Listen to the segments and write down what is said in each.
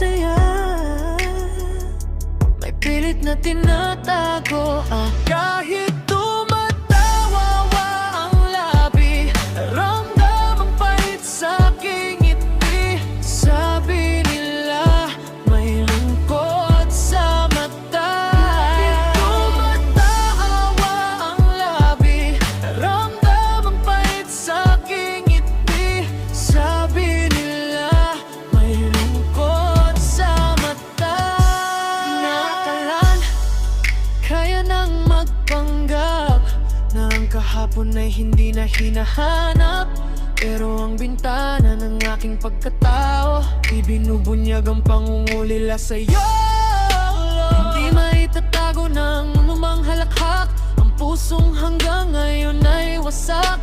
saya. May pilit na tinatago kahit tumatawa ang labi, ramdam ang pahit sa aking ngiti. Sabi nila may lungkot sa mata. Kahit tumatawa ang labi, ramdam ang pahit sa aking ngiti. Sabi nila may lungkot sa mata. Nakalan, kaya nang magpanggap na ang kahapon ay hindi na hinahanap. Pero ang bintana ng aking pagkatao, ibinubunyag ang pangungulila sa'yo. Hindi maitatago ng anumang halakhak, ang pusong hanggang ngayon ay wasak.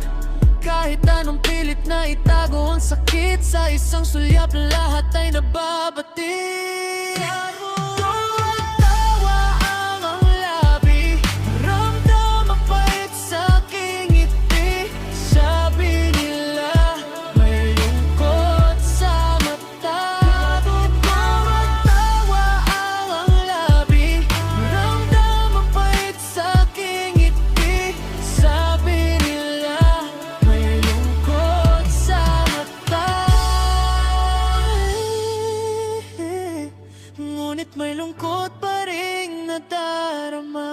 Kahit anong pilit na itago ang sakit, sa isang sulyap lahat ay nababati. Tumatawa ang labi, ramdam ang pahit sa aking ngiti. Sabi nila may lungkot sa mata. Tumatawa ang labi, ramdam ang pahit sa aking ngiti. Sabi nila may lungkot sa mata. Ngunit may lungkot pa ring nadarama.